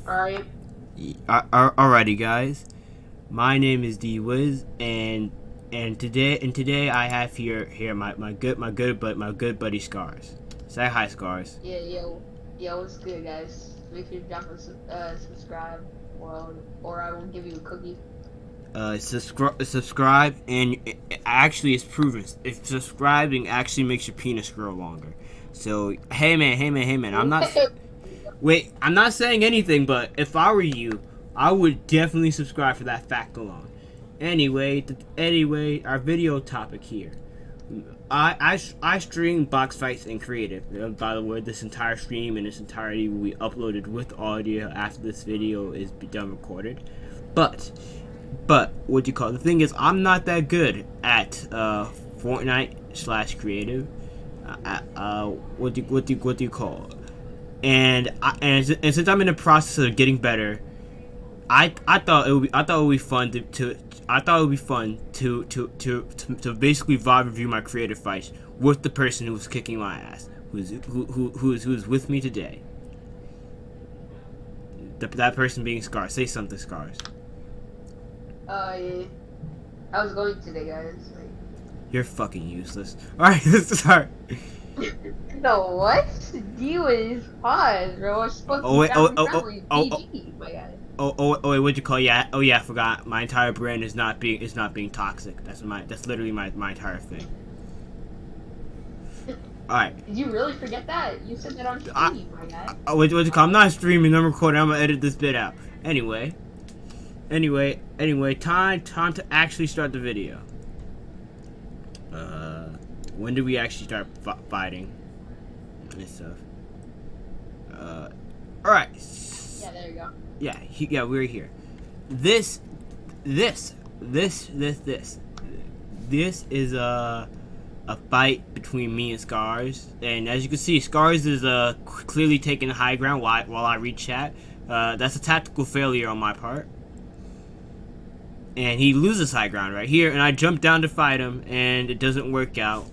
Alright. Alrighty, guys. My name is D Wiz, and today I have here my good buddy Scars. Say hi, Scars. Yeah, yo, what's good, guys? Make sure to drop a subscribe, or I will give you a cookie. Subscribe, and actually, it's proven. If subscribing actually makes your penis grow longer. So, hey man. I'm not. Wait, I'm not saying anything, but if I were you, I would definitely subscribe for that fact alone. Anyway, our video topic here. I stream box fights in creative. By the way, this entire stream in its entirety will be uploaded with audio after this video is done recorded. But what do you call it? The thing is, I'm not that good at Fortnite / creative. What do you call it? And since I'm in the process of getting better, I thought it would be fun to basically vibe review my creative fights with the person who's kicking my ass, who's with me today. That person being Scars. Say something, Scars. Yeah. I was going today, guys. You're fucking useless. All right, let's start. No, what? You is pause, bro. We're supposed to be family friendly. PG, my guy. Wait, what'd you call? Yeah, I forgot. My entire brand is not being toxic. That's literally my entire thing. All right. Did you really forget that? You said that on stream, my guy. What'd you call? I'm not streaming. I'm recording. I'm gonna edit this bit out. Anyway, time to actually start the video. When do we actually start fighting and stuff? All right. Yeah, there you go. Yeah, we're here. This is a fight between me and Scars, and as you can see, Scars is clearly taking the high ground while I read chat. That's a tactical failure on my part, and he loses high ground right here. And I jump down to fight him, and it doesn't work out.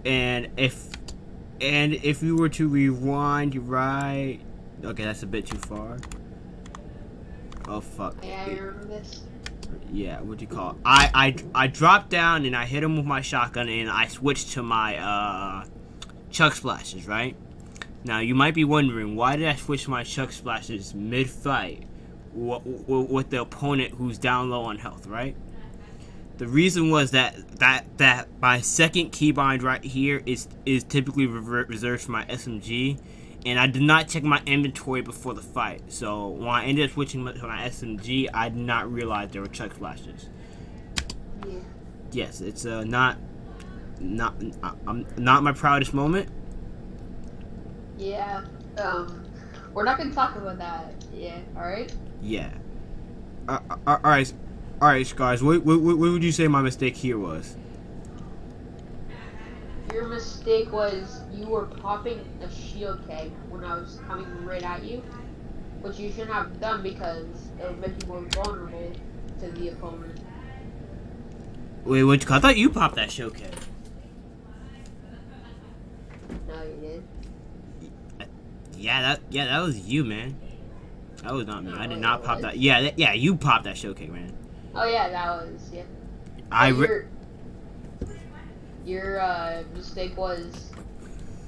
And if you were to rewind, right? Okay, that's a bit too far. Oh fuck. Yeah, I remember this. Yeah, what do you call it? I dropped down and I hit him with my shotgun and I switched to my chuck splashes, right? Now you might be wondering, why did I switch to my chuck splashes mid fight with the opponent who's down low on health, right? The reason was that my second keybind right here is typically reserved for my SMG, and I did not check my inventory before the fight. So when I ended up switching to my SMG, I did not realize there were chuck flashes. Yeah. Yes, it's not my proudest moment. Yeah. We're not gonna talk about that. Yeah. All right. Yeah. All right, guys. What would you say my mistake here was? Your mistake was you were popping a shield keg when I was coming right at you, which you shouldn't have done because it would make you more vulnerable to the opponent. Wait, I thought you popped that showcase. No, you did. Yeah, that was you, man. That was not me. No, I did not pop that. Yeah, you popped that showcase, man. Oh yeah, that was yeah. Your mistake was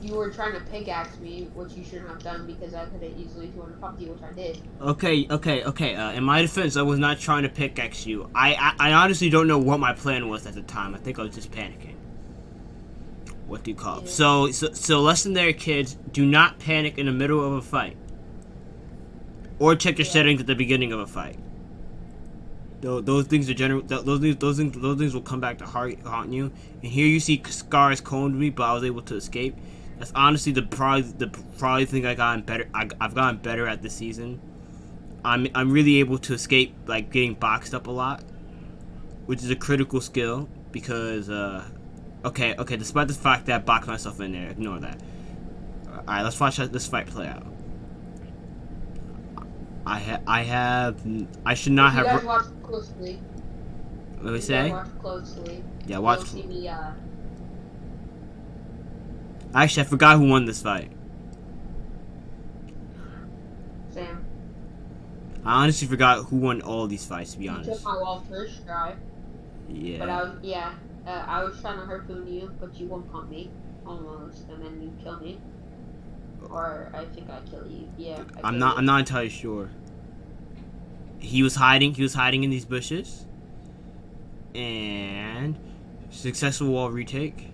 you were trying to pickaxe me, which you shouldn't have done because I could have easily 200 popped you, which I did. Okay. In my defense, I was not trying to pickaxe you. I honestly don't know what my plan was at the time. I think I was just panicking. What do you call it? Yeah. So lesson there, kids. Do not panic in the middle of a fight. Or check your settings at the beginning of a fight. Those things are those things will come back to haunt you. And here you see Scars coned me, but I was able to escape. That's honestly probably thing I've gotten better at this season. I'm really able to escape like getting boxed up a lot, which is a critical skill because okay. Despite the fact that I boxed myself in there, ignore that. All right, let's watch this fight play out. I should not have. You guys watch closely. What do we say? Watch closely. Yeah, watch. You'll see me. Actually, I forgot who won this fight. Sam. I honestly forgot who won all these fights, to be You took honest. my wall first try, but Yeah. I was trying to harpoon you, but you won't pump me almost, and then you kill me, or I think I kill you. Yeah, I I'm kill not you. I'm not entirely sure. He was hiding in these bushes. And successful wall retake.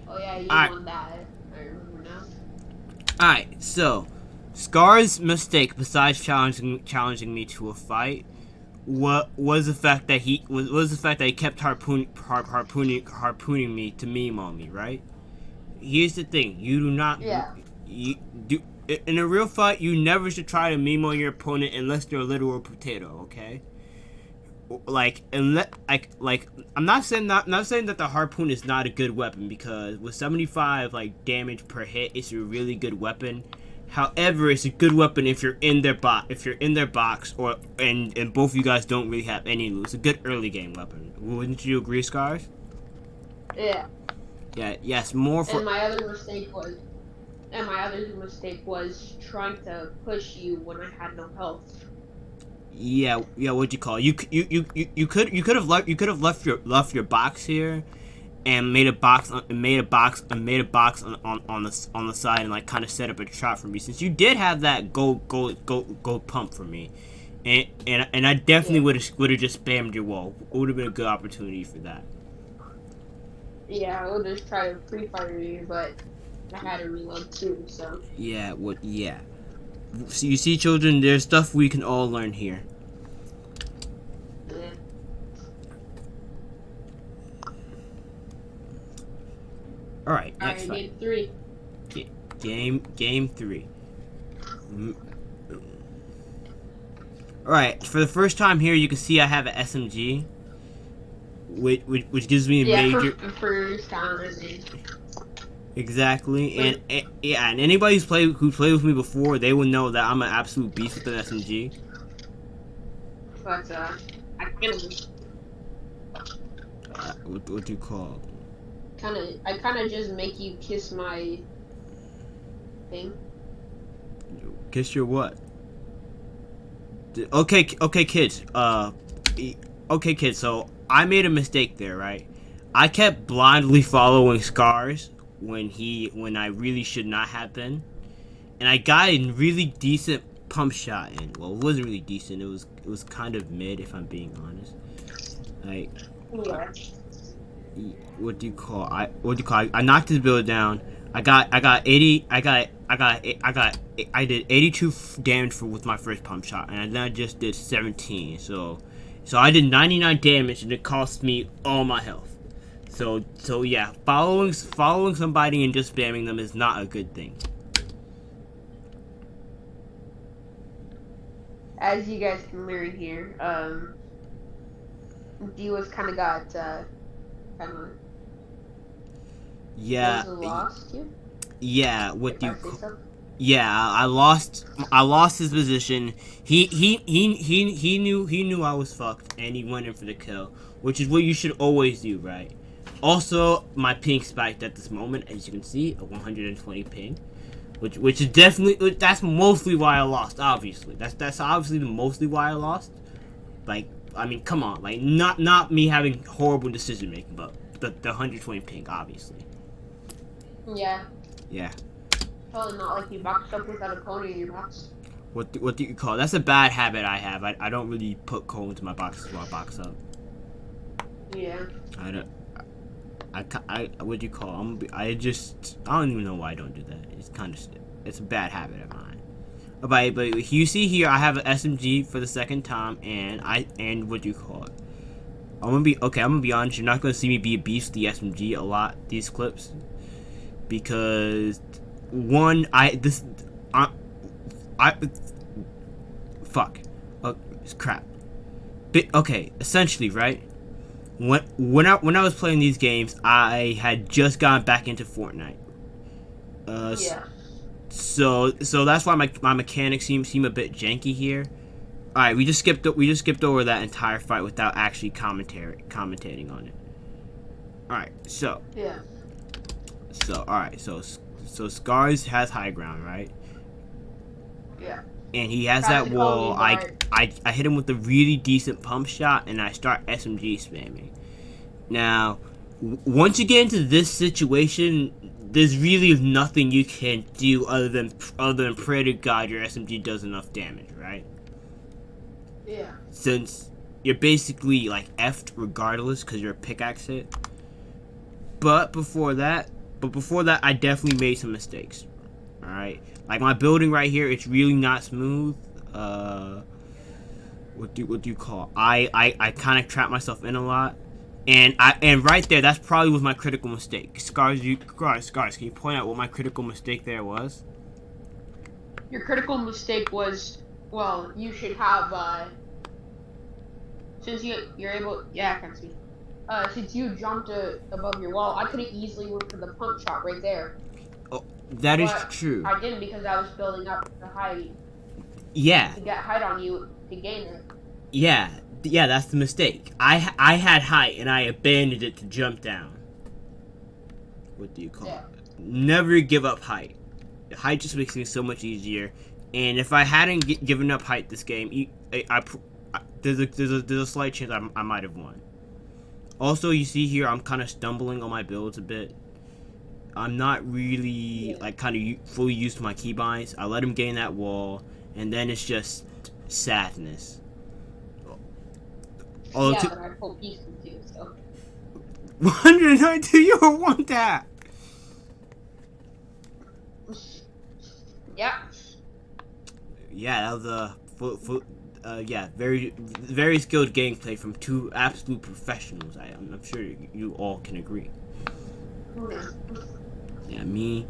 Oh yeah, you Alright. won that. I remember now. Alright, so Scar's mistake besides challenging me to a fight was the fact that he kept harpooning me to meme on me, right? Here's the thing: you do not Yeah. you do in a real fight. You never should try to meme on your opponent unless they're a literal potato. Okay. Like, unless like I'm not saying that the harpoon is not a good weapon, because with 75 like damage per hit, it's a really good weapon. However, it's a good weapon if you're in their box, or and both of you guys don't really have any loot. It's a good early game weapon. Wouldn't you agree, Scars? Yeah. Yeah. Yes. More for. And my other mistake was trying to push you when I had no health. Yeah. Yeah. What'd you call it? You could have left your box here and made a box on the side, and like kind of set up a trap for me, since you did have that gold pump for me, and I definitely Yeah. would have just spammed your wall. It would have been a good opportunity for that. Yeah, I would just try to pre-fire you, but I had to reload too, so. Yeah. So you see, children, there's stuff we can all learn here. Yeah. All right, next Alright, fight. game 3. Game 3. All right, for the first time here, you can see I have an SMG, which gives me a major. For first time, I think. Exactly, and anybody who played with me before, they will know that I'm an absolute beast with an SMG. But, I What do you call? I kind of just make you kiss my thing. Kiss your what? Okay, kids. Okay, kids. So I made a mistake there, right? I kept blindly following Scars when I really should not have been, and I got a really decent pump shot in. Well, it wasn't really decent. It was kind of mid, if I'm being honest. Like, Yeah. what do you call? I knocked his build down. I did 82 damage with my first pump shot, and then I just did 17. So I did 99 damage, and it cost me all my health. So yeah, following somebody and just spamming them is not a good thing. As you guys can learn here, Diva's kind of got, kind of, Yeah, lost you. yeah. What If do I you? say so. Yeah, I lost his position. He knew I was fucked, and he went in for the kill, which is what you should always do, right? Also, my ping spiked at this moment, as you can see, a 120 ping, which is definitely, that's mostly why I lost. Obviously, that's obviously mostly why I lost. Like, I mean, come on, like, not me having horrible decision making, but the 120 ping, obviously. Yeah. Yeah. Probably not like you boxed up with that opponent in your box. What do you call it? That's a bad habit I have. I don't really put coal into my boxes while I box up. Yeah. I don't. What do you call it? I don't even know why I don't do that. It's a bad habit of mine. But you see here, I have an SMG for the second time, and what do you call it? I'm gonna be honest. You're not gonna see me be a beast with the SMG a lot these clips, because one, fuck, it's crap. But, okay, essentially, right? When I was playing these games, I had just gotten back into Fortnite. Yeah. So that's why my mechanics seem a bit janky here. All right, we just skipped over that entire fight without actually commentating on it. All right, so all right, so Scars has high ground, right? Yeah. and he has Tries that to call wall. me, but I hit him with a really decent pump shot, and I start SMG spamming. Now, once you get into this situation, there's really nothing you can do other than pray to God your SMG does enough damage, right? yeah. Since you're basically like effed regardless because you're a pickaxe hit. But before that, I definitely made some mistakes. All right, like my building right here, it's really not smooth. What do you call? I kind of trap myself in a lot, and right there, that's probably was my critical mistake. Scars, can you point out what my critical mistake there was? Your critical mistake was, well, you should have, since you're able, yeah, I can see. Since you jumped above your wall, I could have easily went for the pump shot right there. Oh, that is But true. I didn't because I was building up the height Yeah, to get height on you to gain it. yeah, yeah. That's the mistake. I had height and I abandoned it to jump down. What do you call Yeah. it? Never give up height. Height just makes things so much easier. And if I hadn't given up height this game, there's a slight chance I might have won. Also, you see here, I'm kind of stumbling on my builds a bit. I'm not really like kind of fully used to my keybinds. I let him gain that wall, and then it's just sadness. Oh, Yeah, but I pulled pieces too, so. 192, you don't want that. Yeah. Yeah, that was yeah, very skilled gameplay from two absolute professionals. I'm sure you all can agree. Yeah, me.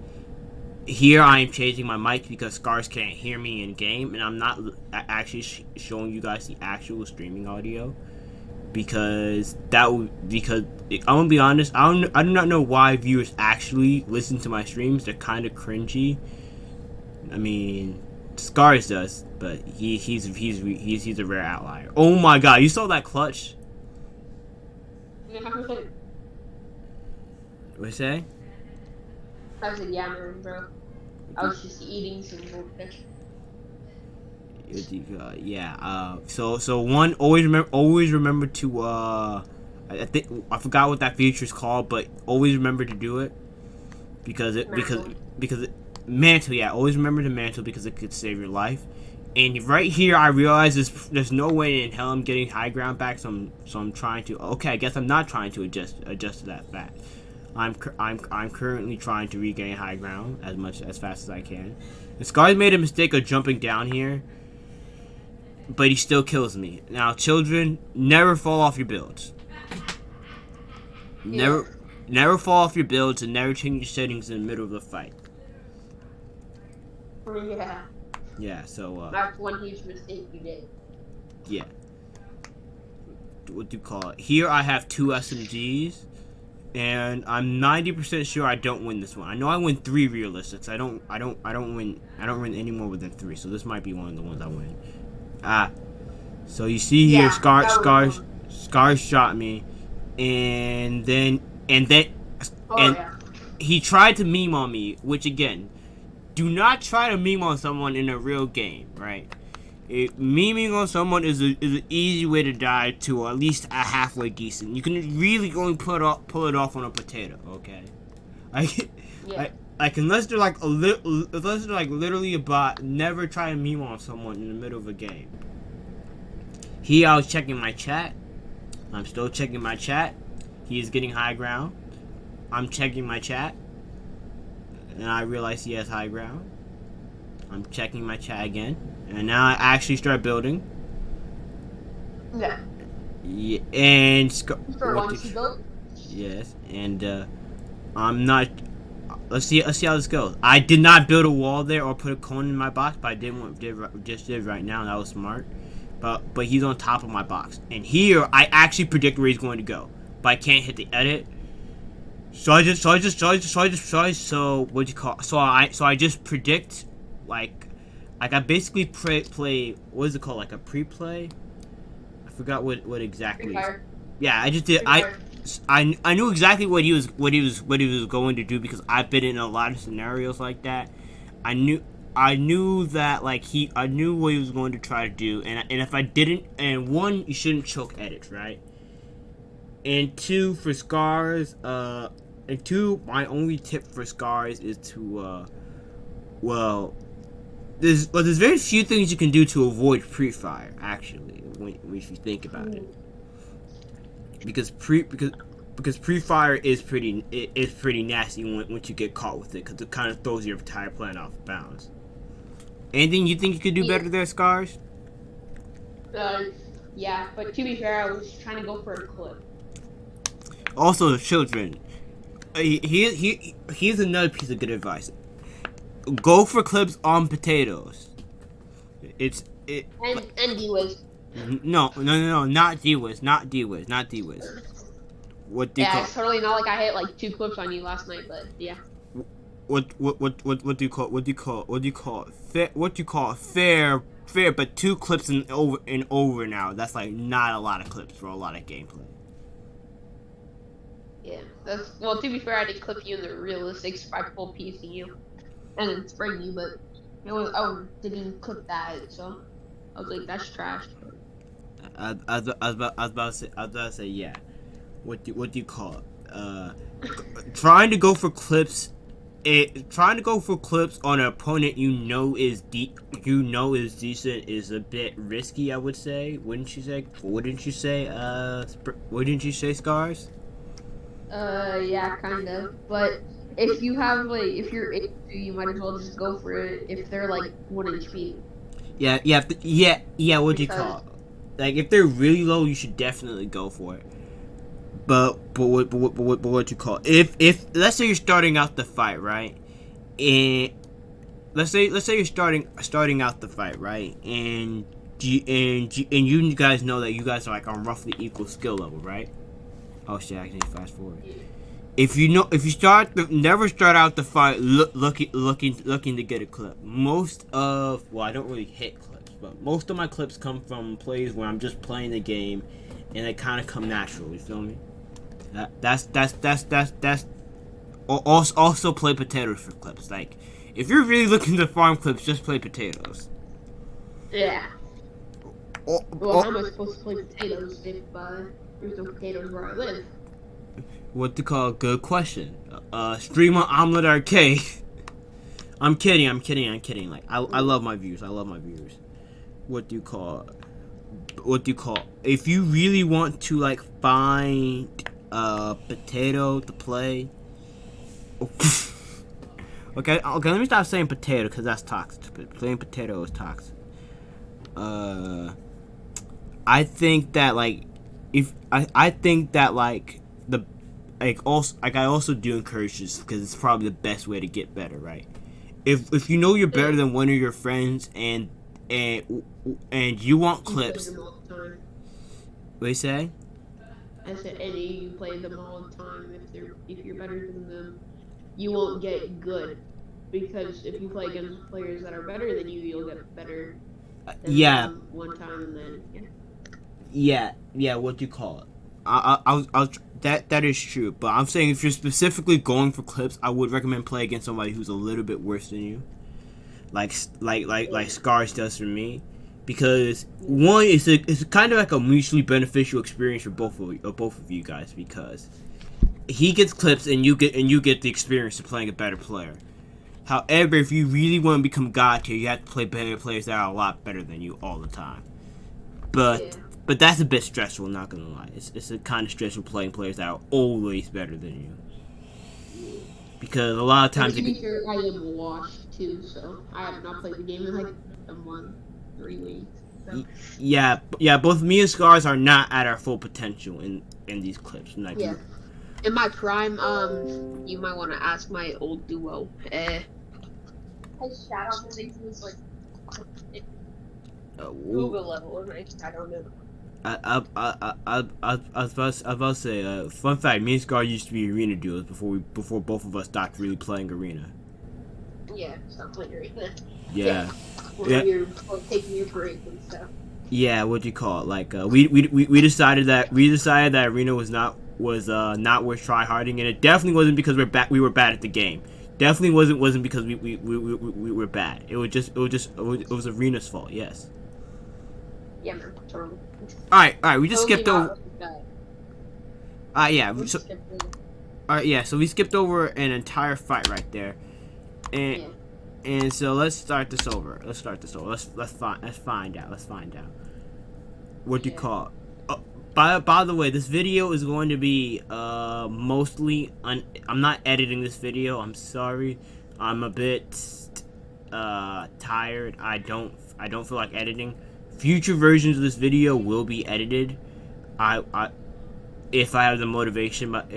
Here I am changing my mic because Scars can't hear me in game, and I'm not actually showing you guys the actual streaming audio because I'm gonna be honest. I do not know why viewers actually listen to my streams. They're kind of cringy. I mean, Scars does, but he's a rare outlier. Oh my god, you saw that clutch? What you say? I was a yammering, bro. I was just eating some goldfish. Yeah. So one always remember to I think I forgot what that feature is called, but always remember to do it because mantle. Yeah, always remember to mantle because it could save your life. And right here, I realize there's no way in hell I'm getting high ground back. So I'm trying to. Okay, I guess I'm not trying to adjust to that fact. I'm currently trying to regain high ground as fast as I can. And Scar's made a mistake of jumping down here, but he still kills me. Now, children, never fall off your builds. Never fall off your builds, and never change your settings in the middle of the fight. Yeah. Yeah. So. That's one huge mistake you did. Yeah. What do you call it? Here I have 2 SMGs. And I'm 90% sure I don't win this one. I know I win 3 realistics. I don't win any more within 3. So this might be one of the ones I win. So you see here, Scars shot me, and then he tried to meme on me. Which again, do not try to meme on someone in a real game, right? Memeing on someone is an easy way to die to at least a halfway decent. You can really only pull it off on a potato, okay? Unless they're like literally a bot, never try to meme on someone in the middle of a game. Here I was checking my chat. I'm still checking my chat. He is getting high ground. I'm checking my chat, and I realize he has high ground. I'm checking my chat again, and now I actually start building. Yeah. Yeah, and yes, and I'm not. Let's see how this goes. I did not build a wall there or put a cone in my box, but I did right now. And that was smart. But he's on top of my box, and here I actually predict where he's going to go, but I can't hit the edit. So I just what do you call? So I just predict. Like I basically play what is it called, like a pre-play? I forgot what exactly. Yeah, I just did. I knew exactly what he was going to do because I've been in a lot of scenarios like that. I knew I knew that I knew what he was going to try to do, and if I didn't, and one, you shouldn't choke edits, right? And two, for scars, and two, my only tip for scars is to well, there's very few things you can do to avoid pre-fire, actually, when if you think about it, because pre-fire is pretty nasty once you get caught with it, because it kind of throws your entire plan off bounds. Anything you think you could do better there, Scars? Yeah, but to be fair, I was trying to go for a clip. Also, children, here's another piece of good advice. Go for clips on potatoes. And D-Wiz. No, not D-Wiz, not D-Wiz. What do you call? Yeah, it's totally not like I hit like 2 clips on you last night, but yeah. What do you call fair, but 2 clips and over now. That's like not a lot of clips for a lot of gameplay. Yeah, well, to be fair, I did clip you in the realistic full piecing you and then spraying you, but I didn't clip that, so I was like, that's trash. I was about to say yeah. What do you call it? Trying to go for clips. Trying to go for clips on an opponent you know is decent is a bit risky, I would say. Wouldn't you say? Wouldn't you say, Scars? Yeah, kind of. But if you have if you're 8, you might as well just go for it if they're like 1 HP. Yeah. What do you call it? Like, if they're really low, you should definitely go for it. But what you call it? If let's say you're starting out the fight, right? And let's say you're starting out the fight, right? And you guys know that you guys are like on roughly equal skill level, right? Oh shit! I can fast forward. If you never start out the fight looking to get a clip. I don't really hit clips, but most of my clips come from plays where I'm just playing the game, and they kind of come natural. You feel me? That's also play potatoes for clips. Like, if you're really looking to farm clips, just play potatoes. Yeah. Well, how am I supposed to play potatoes if there's no potatoes where I live? What to call? Good question. Stream on Omelet Arcade. I'm kidding. Like, I love my viewers. What do you call? If you really want to like find a potato to play. Okay. Let me stop saying potato because that's toxic. Playing potato is toxic. I think that I also do encourage this because it's probably the best way to get better, right? If you know you're better than one of your friends and you want clips. What do you say? I said, and you play them all the time. If you're better than them, you won't get good because if you play against players that are better than you, you'll get better. Yeah. One time and then yeah. What do you call it? That is true, but I'm saying if you're specifically going for clips, I would recommend play against somebody who's a little bit worse than you, like Scars does for me, because one, it's kind of like a mutually beneficial experience for both of you guys, because he gets clips and you get the experience of playing a better player. However, if you really want to become god tier, you have to play better players that are a lot better than you all the time. But that's a bit stressful, not gonna lie. It's a kind of stressful playing players that are always better than you. Because a lot of times... To be fair, I am washed too, so I have not played the game in like a month, 3 weeks. So. Yeah, both me and Scars are not at our full potential in these clips. Yeah. In my prime, you might want to ask my old duo. I shot on the things was like Google level, right? I don't know. I was about to say, fun fact, me and Scar used to be arena duos before both of us stopped really playing arena. Yeah, stop playing arena. Yeah. When you're taking your break and stuff. Yeah, what do you call it? Like, we decided that arena was not worth tryharding, and it definitely wasn't because we were bad at the game. Definitely wasn't because we were bad. It was Arena's fault. Yes. Yeah, man, totally. All right. We just Totally skipped over. not bad. Yeah. We So skipped it. all right. Yeah. So we skipped over an entire fight right there, and Yeah. so let's start this over. Let's find out. Let's find out. What do you Yeah. call? By the way, this video is going to be mostly I'm not editing this video. I'm sorry. I'm a bit tired. I don't feel like editing. Future versions of this video will be edited. I if I have the motivation, but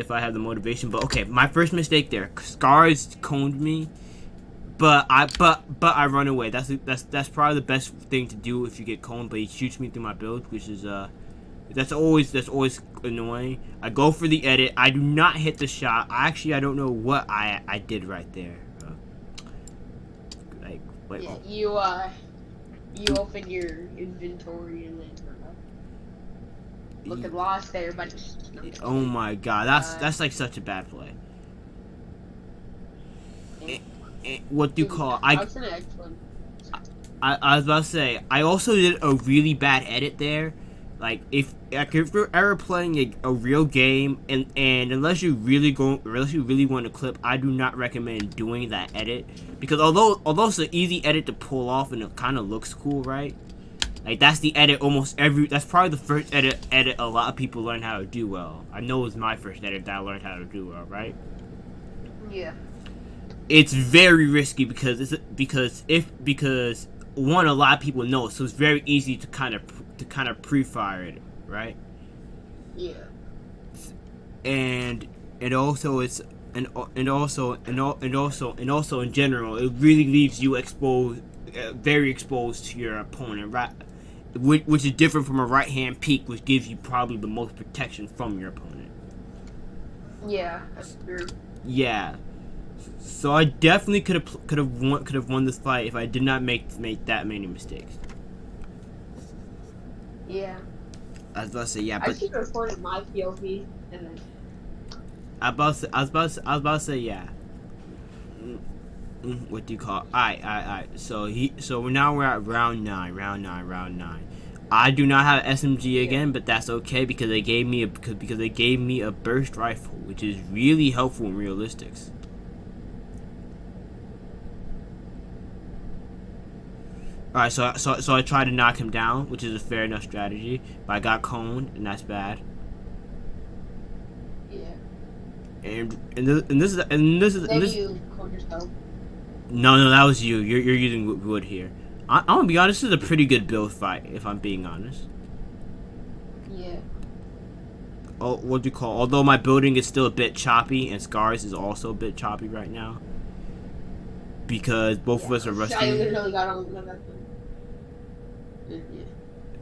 okay, my first mistake there. Scars coned me, but I run away. That's probably the best thing to do if you get coned. But he shoots me through my build, which is that's always annoying. I go for the edit. I do not hit the shot. I don't know what I did right there. Like wait. Yeah. You open your inventory and then looking lost there, but Oh my god, that's like such a bad play. What do you call? I was about to say I also did a really bad edit there. Like if you're ever playing a real game and unless you really want to clip, I do not recommend doing that edit because although it's an easy edit to pull off and it kind of looks cool, right? Like that's the edit that's probably the first edit a lot of people learn how to do well. I know it was my first edit that I learned how to do well, right? Yeah. It's very risky because one, a lot of people know it, so it's very easy to kind of pre-fire it, right? Yeah. And also it's and also in general, it really leaves you exposed, very exposed to your opponent, right? Which is different from a right hand peek, which gives you probably the most protection from your opponent. Yeah, that's true. Yeah. So I definitely could have won this fight if I did not make that many mistakes. Yeah. I was about to say yeah, I but should record my POV and then. I was about to say yeah. What do you call? Alright. So now we're at round 9. I do not have SMG again, but that's okay because they gave me a burst rifle, which is really helpful in realistics. Alright, so I tried to knock him down, which is a fair enough strategy, but I got coned, and that's bad. Yeah. And this is. You coned yourself. No, that was you. You're using wood here. I'm gonna be honest. This is a pretty good build fight, if I'm being honest. Yeah. Oh, what do you call? Although my building is still a bit choppy, and Scars is also a bit choppy right now, because both of us are rusty. I literally got on that. Yeah.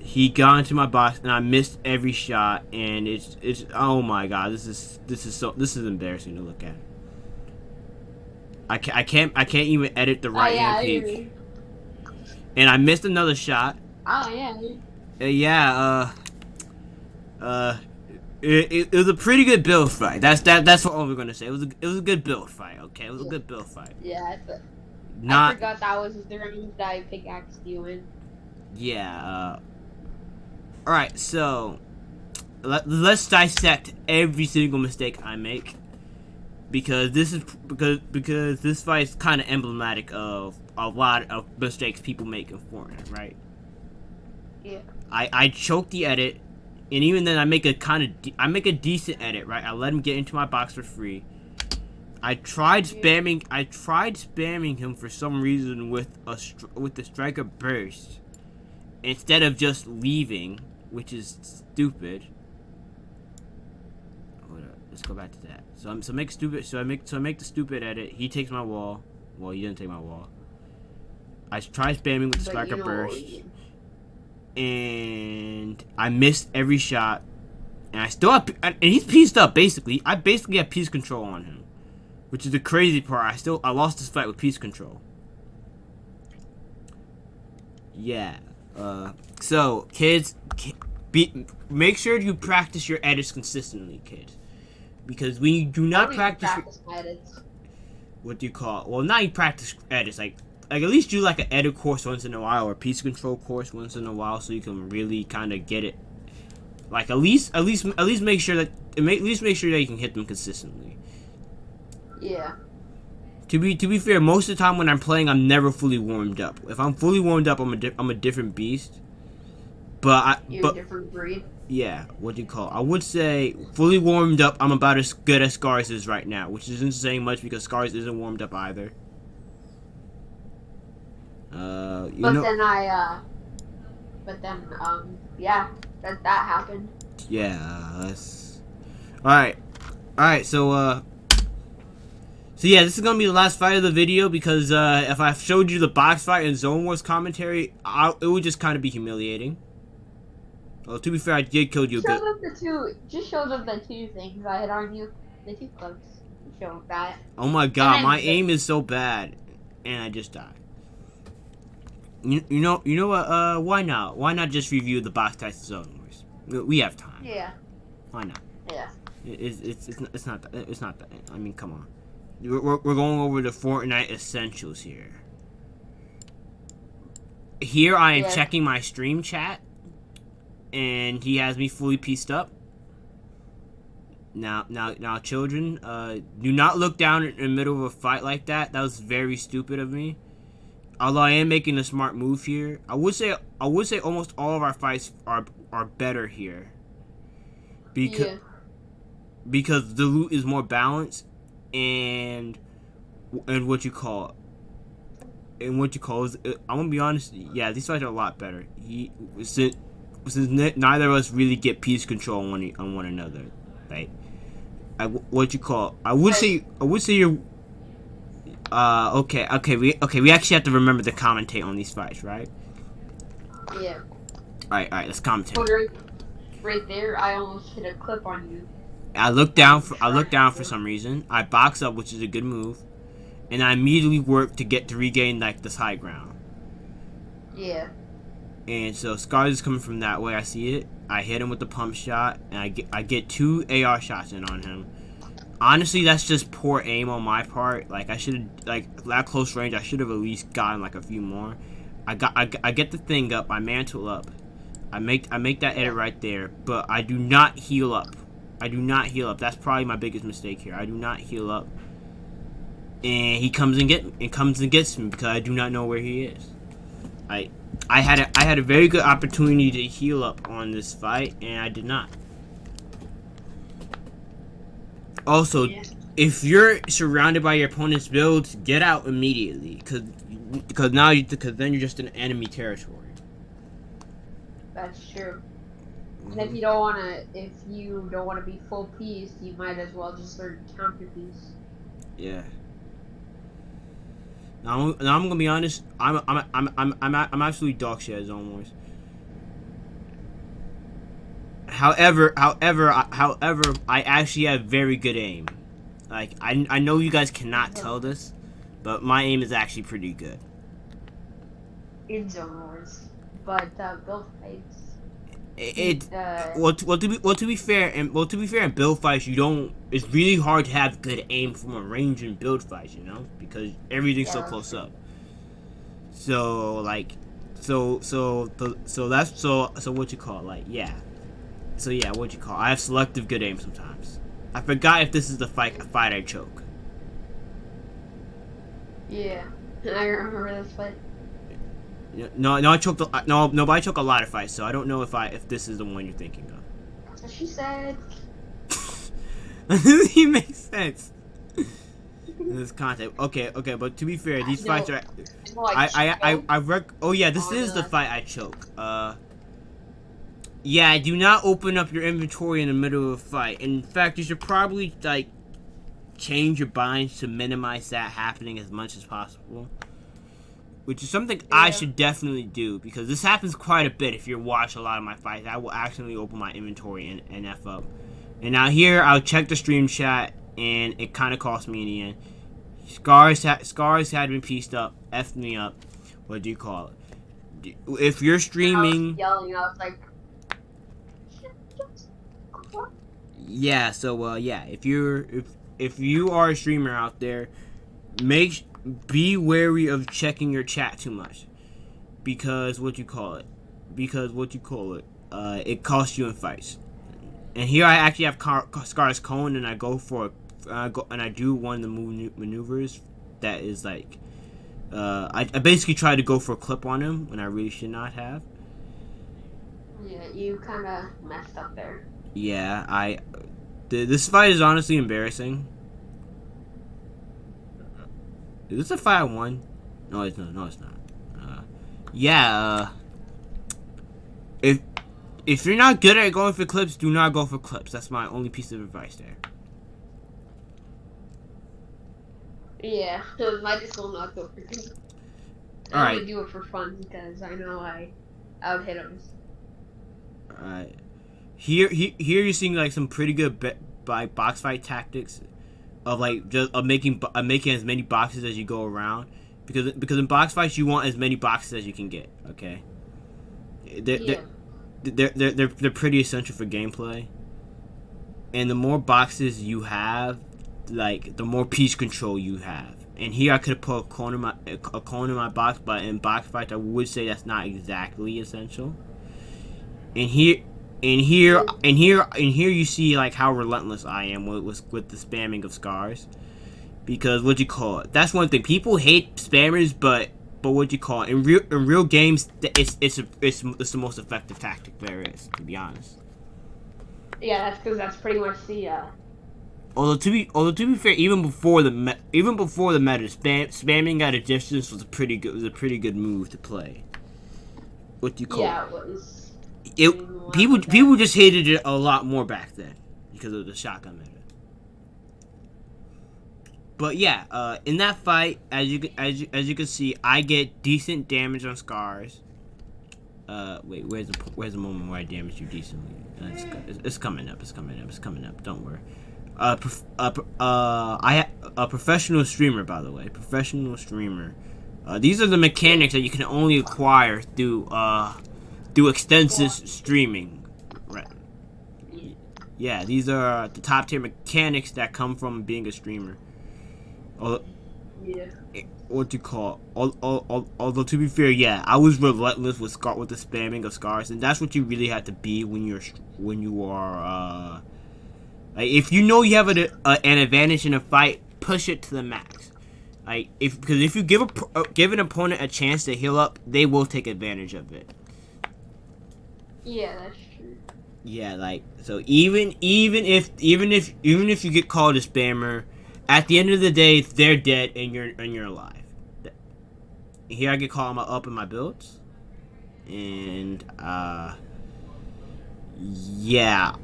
He got into my box, and I missed every shot, and it's oh my god, this is embarrassing to look at. I can't even edit the right hand peek. And I missed another shot. Oh yeah. It was a pretty good build fight. That's what we're gonna say. It was a good build fight. Okay, it was a good build fight. Yeah, I forgot that was the round that I pickaxed you in. Yeah. All right, so let's dissect every single mistake I make. Because this fight is kind of emblematic of a lot of mistakes people make in Fortnite, right? Yeah. I choke the edit, and even then I make a decent edit, right? I let him get into my box for free. I tried spamming him for some reason with the striker burst instead of just leaving, which is stupid. Let's go back to that. So I make the stupid edit. He takes my wall. Well, he didn't take my wall. I try spamming with the striker burst, and I missed every shot. And and he's pieced up basically. I basically have piece control on him, which is the crazy part. I lost this fight with piece control. Yeah. So kids, make sure you practice your edits consistently, kids. Because when you do not practice my edits. what do you call it? Well, now you practice edits. Like at least do like an edit course once in a while or a piece control course once in a while, so you can really kind of get it. Like at least make sure that you can hit them consistently. Yeah. To be fair, most of the time when I'm playing, I'm never fully warmed up. If I'm fully warmed up, I'm a different beast. You're a different breed. Yeah, what do you call it? I would say fully warmed up, I'm about as good as Scars is right now, which isn't saying much because Scars isn't warmed up either. Yeah, that happened. Yeah, that's... Alright, so yeah, this is gonna be the last fight of the video because, if I showed you the box fight and Zone Wars commentary, it would just kind of be humiliating. Well, to be fair, I did kill you a bit. Just show them the two things I had on you. The two clips. Show them that. Oh my god, my aim is so bad. And I just died. You know what, why not? Why not just review the box types of Zone Wars? We have time. Yeah. Why not? Yeah. It's not that. I mean, come on. We're going over the Fortnite essentials here. Here I am checking my stream chat, and he has me fully pieced up. Now, children, do not look down in the middle of a fight like that. That was very stupid of me. Although I am making a smart move here, I would say almost all of our fights are better here. Because the loot is more balanced, and what you call it, I'm gonna be honest. Yeah, these fights are a lot better. Since neither of us really get piece control on one another, right? I would say you're. Okay. We actually have to remember to commentate on these fights, right? Yeah. Alright, let's commentate. Right there, I almost hit a clip on you. I look down for some reason. I box up, which is a good move, and I immediately work to regain like this high ground. Yeah. And so Scars is coming from that way. I see it. I hit him with the pump shot, and I get 2 AR shots in on him. Honestly, that's just poor aim on my part. Like I should that close range. I should have at least gotten like a few more. I get the thing up. I mantle up. I make that edit right there. But I do not heal up. That's probably my biggest mistake here. I do not heal up. And he comes and gets me because I do not know where he is. I had a very good opportunity to heal up on this fight, and I did not. Also, if you're surrounded by your opponent's builds, get out immediately, because then you're just in enemy territory. That's true. And if you don't wanna be full piece, you might as well just learn counter piece. Yeah. Now I'm gonna be honest. I'm absolutely dog shit at Zone Wars. However, I actually have very good aim. Like, I know you guys cannot tell this, but my aim is actually pretty good. In Zone Wars, but build fights. To be fair, in build fights, it's really hard to have good aim from a range in build fights, you know, because everything's so close up. So what you call it, like, yeah. So yeah, what you call? I have selective good aim sometimes. I forgot if this is the fight I choke. Yeah, I remember this fight. No, I choked. No, but I choke a lot of fights, so I don't know if this is the one you're thinking of. That's what she said. That doesn't even make sense. In this context, okay, but to be fair, these fights are. Oh yeah, this is the fight I choke. Yeah, do not open up your inventory in the middle of a fight. In fact, you should probably, like, change your binds to minimize that happening as much as possible. Which is something I should definitely do, because this happens quite a bit if you watch a lot of my fights. I will accidentally open my inventory and F up. And now here, I'll check the stream chat, and it kind of cost me in the end. Scars had been pieced up, F'd me up. What do you call it? If you're streaming... I was yelling, I was like... Yeah, so yeah, if you are a streamer out there, make be wary of checking your chat too much, because it costs you in fights. And here I actually have Scar's cone, and I do one of the maneuvers that is like, I basically try to go for a clip on him when I really should not have. Yeah, you kind of messed up there. Yeah, this fight is honestly embarrassing. Is this a fight I won? No, it's not. No, it's not. Yeah. If you're not good at going for clips, do not go for clips. That's my only piece of advice there. Yeah, I just will not go for clips. I only do it for fun because I know I would hit him. Alright. Here you're seeing like some pretty good box fight tactics of like making as many boxes as you go around, because in box fights you want as many boxes as you can get. Okay. They're pretty essential for gameplay, and the more boxes you have, like the more piece control you have. And here I could have put a cone in my box, but in box fights I would say that's not exactly essential. And here you see like how relentless I am with the spamming of scars, because that's one thing, people hate spammers, but in real games it's the most effective tactic there is, to be honest. Yeah, that's because that's pretty much the Although to be fair, even before the meta, spamming at a distance was a pretty good move to play. Yeah, it was. People just hated it a lot more back then because of the shotgun meta. But yeah, in that fight, as you can see, I get decent damage on scars. Wait, where's the moment where I damage you decently? It's coming up. Don't worry. I a professional streamer, by the way. Professional streamer. These are the mechanics that you can only acquire through extensive streaming. Right. Yeah, these are the top tier mechanics that come from being a streamer. Yeah. Although to be fair, yeah, I was relentless with the spamming of scars, and that's what you really have to be when you are like, if you know you have an advantage in a fight, push it to the max. Like, because if you give an opponent a chance to heal up, they will take advantage of it. Yeah, that's true. Yeah, like, so even if you get called a spammer, at the end of the day, they're dead and you're alive. Here I get called up in my builds, and yeah,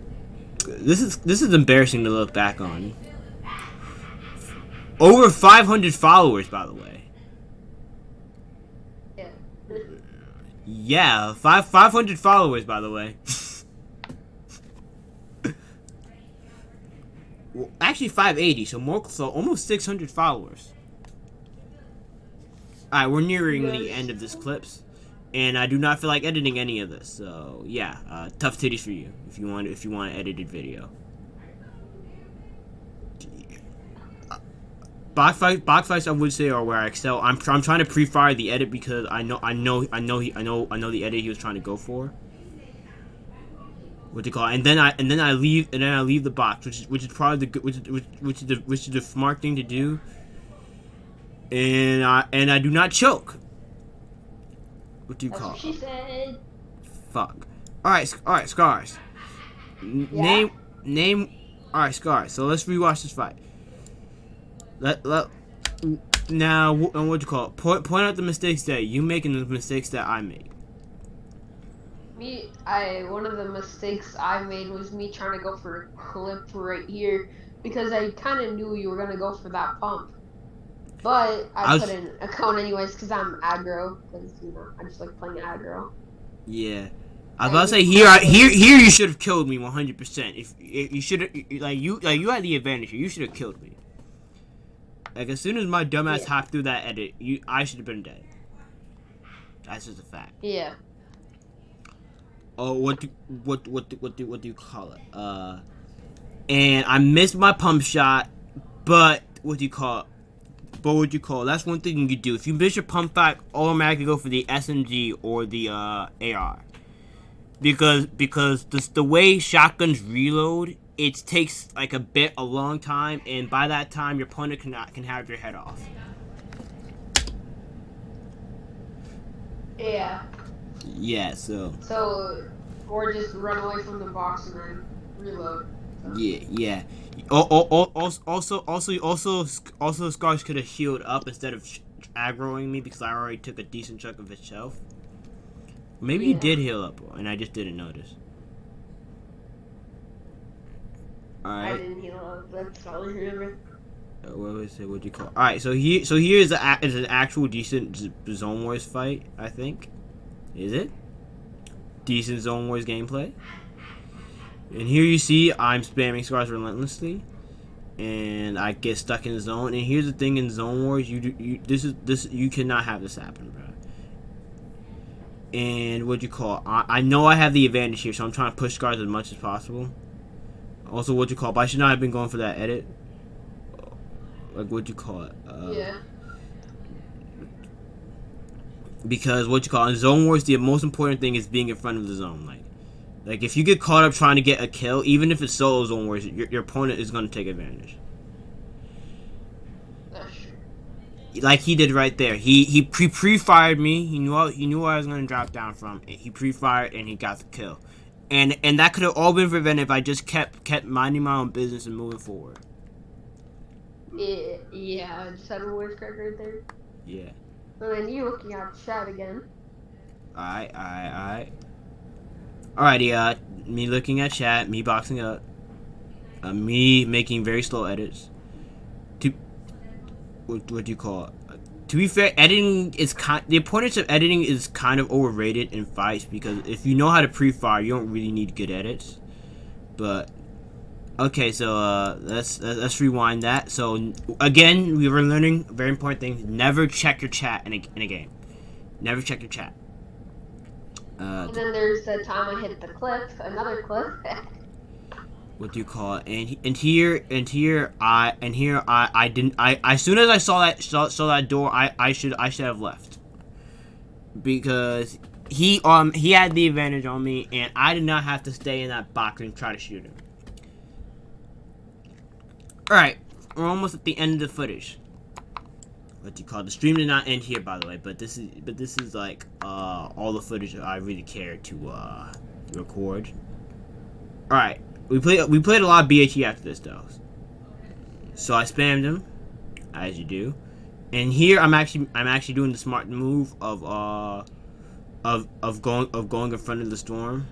this is embarrassing to look back on. Over 500 followers, by the way. Yeah. Yeah, 500 followers, by the way. Well, actually 580, so almost 600 followers. Alright, we're nearing the end of this clips, and I do not feel like editing any of this. So yeah, tough titties for you if you want an edited video. Box fights I would say are where I excel. I'm trying to pre-fire the edit because I know the edit he was trying to go for. And then I leave the box, which is probably the smart thing to do. And I do not choke. What she said. Fuck. All right, scars. Yeah. Name. All right, scars. So let's rewatch this fight. Now, point out the mistakes that you make and the mistakes that I made. One of the mistakes I made was me trying to go for a clip right here because I kind of knew you were gonna go for that pump, but I put in a cone anyways because I'm aggro, because I just like playing aggro. Yeah. I was about to say here you should have killed me 100%. If you should have you had the advantage here. You should have killed me. Like, as soon as my dumbass hopped through that edit, I should have been dead. That's just a fact. Yeah. Oh, what do you call it? And I missed my pump shot, but but what you call, that's one thing you could do. If you miss your pump back, automatically go for the SMG or the AR. Because the way shotguns reload, it takes like a long time, and by that time your opponent can have your head off. Yeah. Yeah, so. So, or just run away from the box and then reload. So. Yeah. Also, Scars could have healed up instead of aggroing me because I already took a decent chunk of his health. Maybe he did heal up, and I just didn't notice. Alright. I didn't heal up. That's all I remember. What was it? What'd you call? All right, so here is an actual decent Zone Wars fight. I think, is it decent Zone Wars gameplay? And here you see I'm spamming Scars relentlessly, and I get stuck in the zone. And here's the thing: in Zone Wars, you cannot have this happen, bro. And what'd you call? I know I have the advantage here, so I'm trying to push Scars as much as possible. Also, what'd you call? But I should not have been going for that edit. Like, what'd you call it? Yeah. Because what you call in Zone Wars, the most important thing is being in front of the zone. Like if you get caught up trying to get a kill, even if it's solo Zone Wars, your opponent is going to take advantage. That's true. Like he did right there. He pre-fired me. He knew where I was going to drop down from. He pre-fired and he got the kill. And that could have all been prevented if I just kept minding my own business and moving forward. Yeah, I just had a voice crack right there. Yeah. And then you looking at the chat again. Alrighty, me looking at chat, me boxing up, me making very slow edits. What do you call it? To be fair, editing is the importance of editing is kind of overrated in fights because if you know how to pre-fire, you don't really need good edits. But okay, so let's rewind that. So again, we were learning very important things. Never check your chat in a game. Never check your chat. And then there's the time I hit the cliff, another cliff. What do you call it? And here I didn't as soon as I saw that door, I should have left because he had the advantage on me and I did not have to stay in that box and try to shoot him. Alright, we're almost at the end of the footage. What do you call it? The stream did not end here, by the way, but this is like all the footage that I really care to record. Alright, we played a lot of BHE after this though. So I spammed him, as you do. And here I'm actually doing the smart move of going in front of the storm.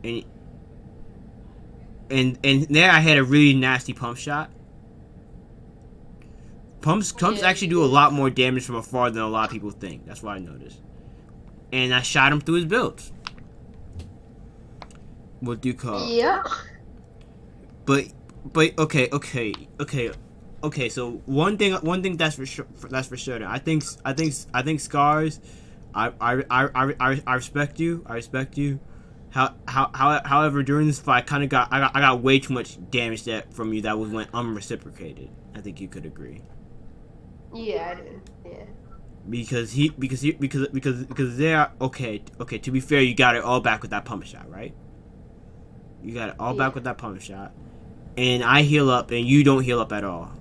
And there I had a really nasty pump shot. Pumps actually do a lot more damage from afar than a lot of people think. That's what I noticed. And I shot him through his builds. What do you call? Yeah. But okay. So one thing that's for sure. I think Scars. I respect you. However, during this fight, I got way too much damage from you that went unreciprocated. I think you could agree. Yeah, I did. Yeah. Because there. Okay. To be fair, you got it all back with that pump shot, right? You got it all back with that pump shot, and I heal up, and you don't heal up at all,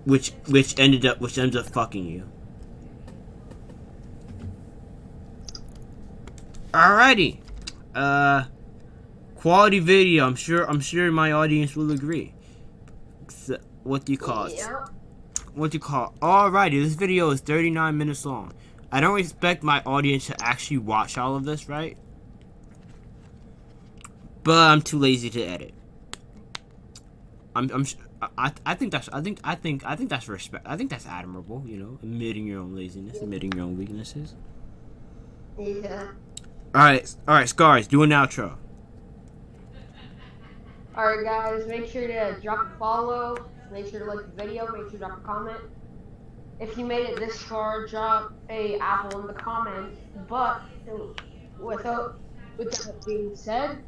which ends up fucking you. Alrighty, quality video. I'm sure my audience will agree. So, what do you call it? Yeah. What do you call it? Alrighty, this video is 39 minutes long. I don't expect my audience to actually watch all of this, right? But I'm too lazy to edit. I think that's respect. I think that's admirable. You know, admitting your own laziness, admitting your own weaknesses. Yeah. All right, Scars, do an outro. Alright, guys, make sure to drop a follow. Make sure to like the video. Make sure to drop a comment. If you made it this far, drop a apple in the comments. But with that being said,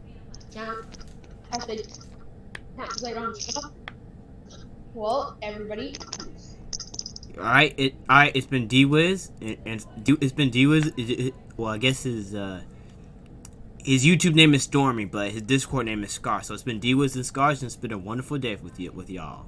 well, everybody. All right. It's been D-Wiz, it's been D-Wiz. Well, I guess his YouTube name is Stormy, but his Discord name is Scar. So it's been D-Wiz and Scars, and it's been a wonderful day with y'all.